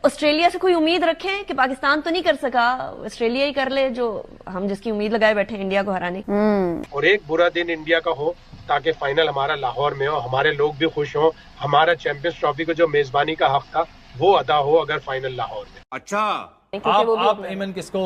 Australia से कोई उम्मीद रखें कि पाकिस्तान तो नहीं कर सका, ऑस्ट्रेलिया ही कर ले जो हम जिसकी उम्मीद लगाए बैठे इंडिया को हराने की। और एक बुरा दिन इंडिया का हो ताकि फाइनल हमारा लाहौर में हो, हमारे लोग भी खुश हों, हमारा चैंपियंस ट्रॉफी को जो मेजबानी का हक था वो अदा हो अगर फाइनल लाहौर में। अच्छा, आप एमन किसको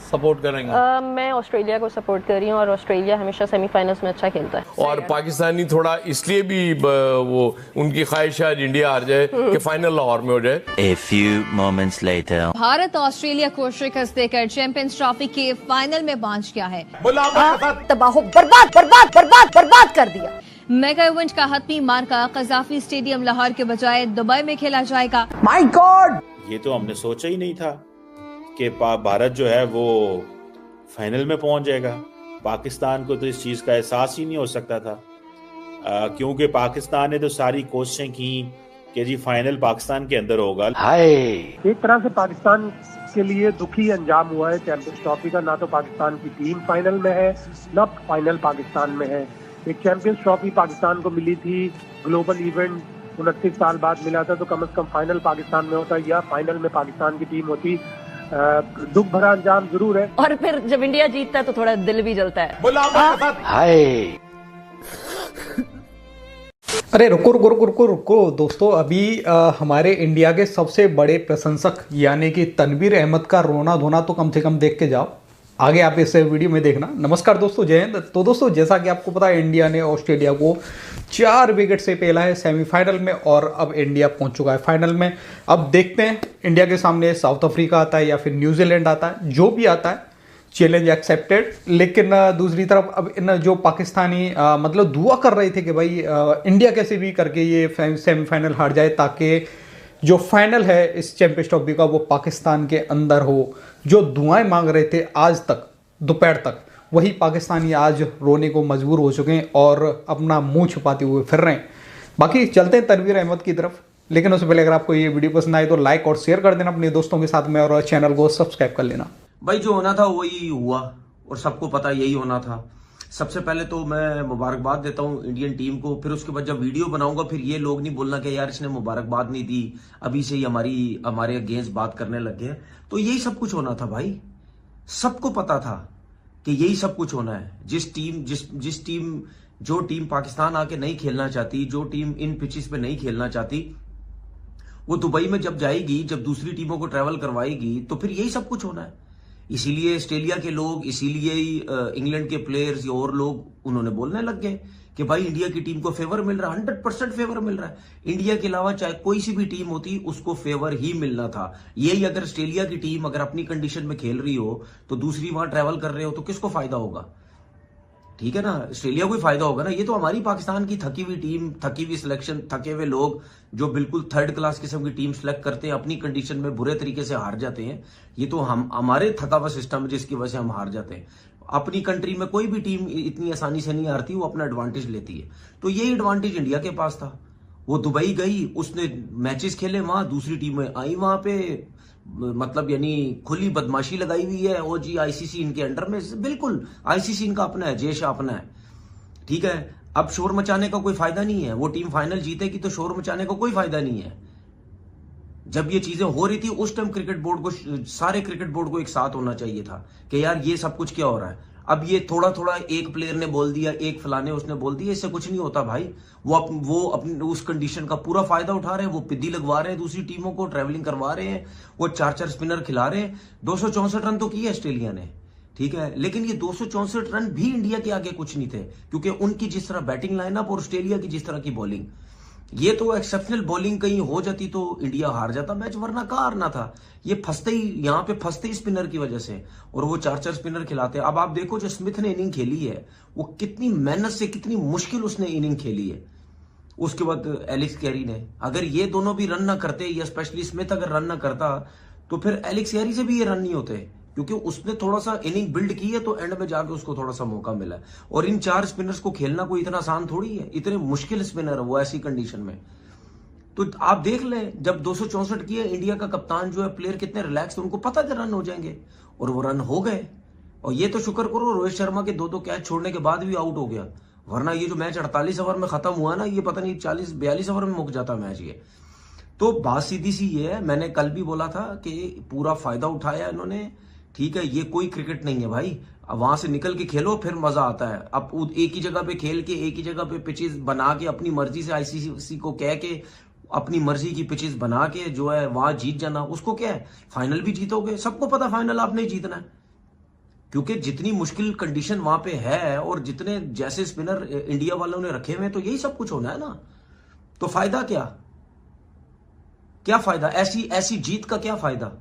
सपोर्ट करेंगे? मैं ऑस्ट्रेलिया को सपोर्ट कर रही हूँ और ऑस्ट्रेलिया हमेशा सेमीफाइनल्स में अच्छा खेलता है। और पाकिस्तानी थोड़ा इसलिए भी वो उनकी ख्वाहिश है इंडिया हार जाए कि फाइनल लाहौर में हो जाए। A few moments later. Bharat Australia को शिकस्त देकर चैंपियंस ट्रॉफी के फाइनल में पहुंच गया है। तबाह बर्बाद बर्बाद बर्बाद बर्बाद कर दिया। मेगा इवेंट का हतमी मार्का कजाफी स्टेडियम लाहौर के बजाय दुबई में खेला जाएगा। माय गॉड, ये तो हमने सोचा ही नहीं था कि भारत जो है वो फाइनल में पहुंच जाएगा। पाकिस्तान को तो इस चीज का एहसास ही नहीं हो सकता था, क्योंकि पाकिस्तान ने तो सारी कोशिशें की कि जी फाइनल पाकिस्तान के अंदर होगा। एक तरह से पाकिस्तान के लिए दुखी अंजाम हुआ है चैंपियंस ट्रॉफी का। ना तो पाकिस्तान की टीम फाइनल में है, ना फाइनल पाकिस्तान में है। एक चैंपियंस ट्रॉफी पाकिस्तान को मिली थी, ग्लोबल इवेंट 29 साल बाद मिला था, तो कम से कम फाइनल पाकिस्तान में होता या फाइनल में पाकिस्तान की टीम होती। दुख भरा अंजाम जरूर है। और फिर जब इंडिया जीतता है तो थोड़ा दिल भी जलता है। अरे रुको रुको रुको रुको रुको दोस्तों, अभी हमारे इंडिया के सबसे बड़े प्रशंसक यानी कि तनवीर अहमद का रोना धोना तो कम से कम देख के जाओ, आगे आप इस वीडियो में देखना। नमस्कार दोस्तों, जय हिंद। तो दोस्तों, जैसा कि आपको पता है इंडिया ने ऑस्ट्रेलिया को 4 विकेट से पेला है सेमीफाइनल में और अब इंडिया पहुंच चुका है फाइनल में। अब देखते हैं इंडिया के सामने साउथ अफ्रीका आता है या फिर न्यूजीलैंड आता है, जो भी आता है चैलेंज एक्सेप्टेड। लेकिन दूसरी तरफ अब इन जो पाकिस्तानी मतलब दुआ कर रहे थे कि भाई इंडिया कैसे भी करके ये सेमीफाइनल हार जाए ताकि जो फाइनल है इस चैंपियंस ट्रॉफी का वो पाकिस्तान के अंदर हो। जो दुआएं मांग रहे थे आज तक दोपहर तक, वही पाकिस्तानी आज रोने को मजबूर हो चुके हैं और अपना मुंह छुपाते हुए फिर रहे हैं। बाकी चलते हैं तनवीर अहमद की तरफ, लेकिन उससे पहले अगर आपको ये वीडियो पसंद आए तो लाइक और शेयर कर देना अपने दोस्तों के साथ में और चैनल को सब्सक्राइब कर लेना। भाई जो होना था वही हुआ और सबको पता यही होना था। सबसे पहले तो मैं मुबारकबाद देता हूँ इंडियन टीम को, फिर उसके बाद जब वीडियो बनाऊंगा फिर ये लोग नहीं बोलना कि यार इसने मुबारकबाद नहीं दी, अभी से ही हमारे अगेंस्ट बात करने लग गए। तो यही सब कुछ होना था भाई, सबको पता था कि यही सब कुछ होना है। जो टीम पाकिस्तान आके नहीं खेलना चाहती, जो टीम इन पिचेस पे नहीं खेलना चाहती, वो दुबई में जब जाएगी, जब दूसरी टीमों को ट्रेवल करवाएगी तो फिर यही सब कुछ होना है। इसीलिए ऑस्ट्रेलिया के लोग, इसीलिए इंग्लैंड के प्लेयर्स और लोग उन्होंने बोलने लग गए कि भाई इंडिया की टीम को फेवर मिल रहा है, 100% फेवर मिल रहा है। इंडिया के अलावा चाहे कोई सी भी टीम होती उसको फेवर ही मिलना था। यही अगर ऑस्ट्रेलिया की टीम अगर अपनी कंडीशन में खेल रही हो तो दूसरी वहां ट्रेवल कर रहे हो तो किसको फायदा होगा? ठीक है ना, ऑस्ट्रेलिया को ही फायदा होगा ना। ये तो हमारी पाकिस्तान की थकी हुई टीम, थकी हुई सिलेक्शन, थके हुए लोग जो बिल्कुल थर्ड क्लास किस्म की टीम सेलेक्ट करते हैं, अपनी कंडीशन में बुरे तरीके से हार जाते हैं। ये तो हमारे थका हुआ सिस्टम है जिसकी वजह से हम हार जाते हैं। अपनी कंट्री में कोई भी टीम इतनी आसानी से नहीं हारती, वो अपना एडवांटेज लेती है। तो यही एडवांटेज इंडिया के पास था। वो दुबई गई, उसने मैचेस खेले वहां, दूसरी टीमें आई वहां पे, मतलब यानी खुली बदमाशी लगाई हुई है। ओ जी आईसीसी इनके अंडर में, बिल्कुल आईसीसी इनका अपना है, जेश अपना है। ठीक है, अब शोर मचाने का कोई फायदा नहीं है। वो टीम फाइनल जीतेगी तो शोर मचाने का कोई फायदा नहीं है। जब ये चीजें हो रही थी उस टाइम क्रिकेट बोर्ड को, सारे क्रिकेट बोर्ड को एक साथ होना चाहिए था कि यार ये सब कुछ क्या हो रहा है। अब ये थोड़ा थोड़ा एक प्लेयर ने बोल दिया, एक फलाने उसने बोल दिया, इससे कुछ नहीं होता भाई। वो अपनी उस कंडीशन का पूरा फायदा उठा रहे हैं, वो पिद्दी लगवा रहे हैं दूसरी टीमों को, ट्रैवलिंग करवा रहे हैं, वो 4-4 स्पिनर खिला रहे हैं। 264 रन तो किए ऑस्ट्रेलिया ने, ठीक है, लेकिन ये 264 रन भी इंडिया के आगे कुछ नहीं थे, क्योंकि उनकी जिस तरह बैटिंग लाइनअप और ऑस्ट्रेलिया की जिस तरह की बॉलिंग, ये तो एक्सेप्शनल बॉलिंग कहीं हो जाती तो इंडिया हार जाता मैच, वरना कहाँ हारना था। ये फंसते ही, यहाँ पे फंसते ही स्पिनर की वजह से, और वो 4-4 स्पिनर खिलाते। अब आप देखो जो स्मिथ ने इनिंग खेली है, वो कितनी मेहनत से, कितनी मुश्किल उसने इनिंग खेली है। उसके बाद एलेक्स कैरी ने, अगर ये दोनों भी रन ना करते, या स्पेशली स्मिथ अगर रन ना करता, तो फिर एलेक्स कैरी से भी ये रन नहीं होते, क्योंकि उसने थोड़ा सा इनिंग बिल्ड की है तो एंड में जाके उसको थोड़ा सा मौका मिला। और इन 4 स्पिनर्स को खेलना कोई इतना आसान थोड़ी है, इतने मुश्किल स्पिनर है वो ऐसी कंडीशन में। तो आप देख लें, जब 264 किए, इंडिया का कप्तान जो है, प्लेयर कितने रिलैक्स थे, उनको पता था रन हो जाएंगे, और वो रन हो गए। और ये तो शुक्र करो रोहित शर्मा के 2-2 कैच छोड़ने के बाद भी आउट हो गया, वरना ये जो मैच 48 ओवर में खत्म हुआ ना, ये पता नहीं 40-42 ओवर में मुक जाता मैच ये। तो बात सीधी सी ये है, मैंने कल भी बोला था कि पूरा फायदा उठाया इन्होंने। ठीक है, ये कोई क्रिकेट नहीं है भाई, वहां से निकल के खेलो फिर मजा आता है। अब एक ही जगह पे खेल के, एक ही जगह पे पिचेस बना के, अपनी मर्जी से आईसीसी को कह के अपनी मर्जी की पिचेस बना के जो है वहां जीत जाना, उसको क्या है, फाइनल भी जीतोगे। सबको पता फाइनल आपने जीतना है, क्योंकि जितनी मुश्किल कंडीशन वहां पे है और जितने जैसे स्पिनर इंडिया वालों ने रखे हुए, तो यही सब कुछ होना है ना। तो फायदा क्या फायदा, ऐसी जीत का क्या फायदा।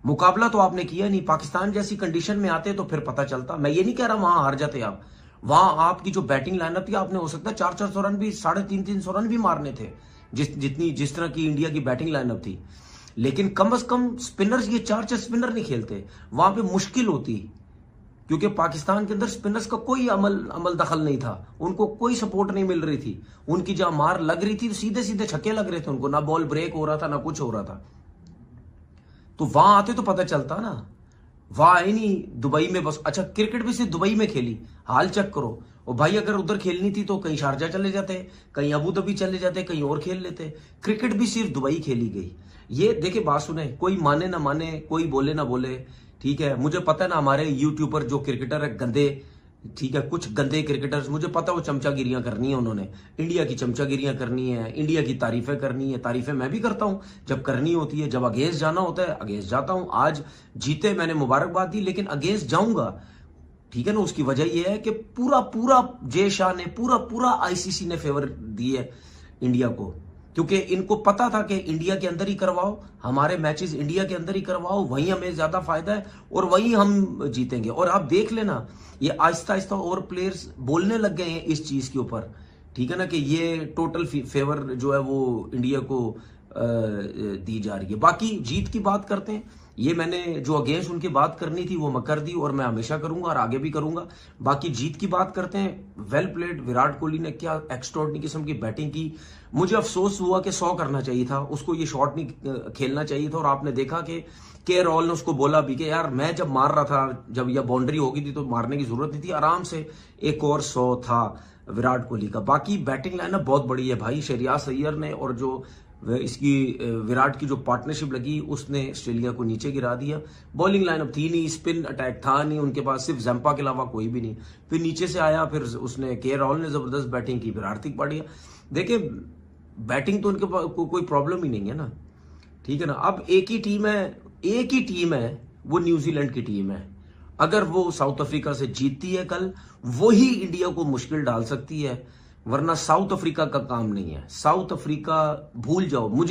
मुकाबला तो आपने किया नहीं। पाकिस्तान जैसी कंडीशन में आते तो फिर पता चलता। मैं ये नहीं कह रहा वहां हार जाते आप, वहां आपकी जो बैटिंग लाइनअप थी, आपने हो सकता है 400-400 रन भी, 350-300 रन भी मारने थे, जिस तरह की इंडिया की बैटिंग लाइनअप थी। लेकिन कम से कम स्पिनर्स, ये 4 स्पिनर नहीं खेलते, वहां पे मुश्किल होती, क्योंकि पाकिस्तान के अंदर स्पिनर्स का कोई अमल दखल नहीं था, उनको कोई सपोर्ट नहीं मिल रही थी। उनकी जहां मार लग रही थी तो सीधे सीधे छक्के लग रहे थे उनको, ना बॉल ब्रेक हो रहा था ना कुछ हो रहा था। तो वहां आते तो पता चलता ना, वहां आए नहीं दुबई में बस। अच्छा, क्रिकेट भी सिर्फ दुबई में खेली, हाल चेक करो। और भाई अगर उधर खेलनी थी तो कहीं शारजा चले जाते, कहीं अबू धाबी चले जाते, कहीं और खेल लेते। क्रिकेट भी सिर्फ दुबई खेली गई। ये देखिए, बात सुने, कोई माने ना माने, कोई बोले ना बोले, ठीक है, मुझे पता है ना हमारे यूट्यूबर जो क्रिकेटर है गंदे, ठीक है, कुछ गंदे क्रिकेटर्स, मुझे पता है वो चमचागिरियां करनी है, उन्होंने इंडिया की चमचागिरियां करनी है, इंडिया की तारीफें करनी है। तारीफें मैं भी करता हूं जब करनी होती है, जब अगेंस्ट जाना होता है अगेंस्ट जाता हूं। आज जीते, मैंने मुबारकबाद दी, लेकिन अगेंस्ट जाऊंगा, ठीक है ना। उसकी वजह यह है कि पूरा जय शाह ने, पूरा आईसीसी ने फेवर दी है इंडिया को, क्योंकि इनको पता था कि इंडिया के अंदर ही करवाओ, हमारे मैचेस इंडिया के अंदर ही करवाओ, वहीं हमें ज्यादा फायदा है और वहीं हम जीतेंगे। और आप देख लेना, ये आहिस्ता आहिस्ता और प्लेयर्स बोलने लग गए हैं इस चीज के ऊपर, ठीक है ना, कि ये टोटल फेवर जो है वो इंडिया को दी जा रही है। बाकी जीत की बात करते हैं, ये मैंने जो अगेंस्ट उनकी बात करनी थी वो मैं कर दी और मैं हमेशा करूंगा और आगे भी करूंगा। बाकी जीत की बात करते हैं, वेल प्लेड, विराट कोहली ने क्या एक्स्ट्राऑर्डिनरी किस्म की बैटिंग की। मुझे अफसोस हुआ कि 100 करना चाहिए था, उसको ये शॉट नहीं खेलना चाहिए था। और आपने देखा कि के रॉल ने उसको बोला भी कि यार मैं जब मार रहा था, जब यह बाउंड्री हो गई थी तो मारने की जरूरत नहीं थी, आराम से एक और 100 था विराट कोहली का। बाकी बैटिंग लाइनअप बहुत बड़ी है भाई, शहरियार अय्यर ने और जो इसकी विराट की जो पार्टनरशिप लगी उसने ऑस्ट्रेलिया को नीचे गिरा दिया। बॉलिंग लाइनअप थी नहीं, स्पिन अटैक था नहीं उनके पास, सिर्फ जंपा के अलावा कोई भी नहीं। फिर नीचे से आया, फिर उसने के राहुल ने जबरदस्त बैटिंग की, फिर हार्दिक पांड्या। देखिए बैटिंग तो उनके पास कोई प्रॉब्लम ही नहीं है ना, ठीक है ना। अब एक ही टीम है, वो न्यूजीलैंड की टीम है। अगर वो साउथ अफ्रीका से जीतती है कल, वही इंडिया को मुश्किल डाल सकती है, वरना साउथ अफ्रीका का काम नहीं है। साउथ अफ्रीका भूल जाओ। मुझे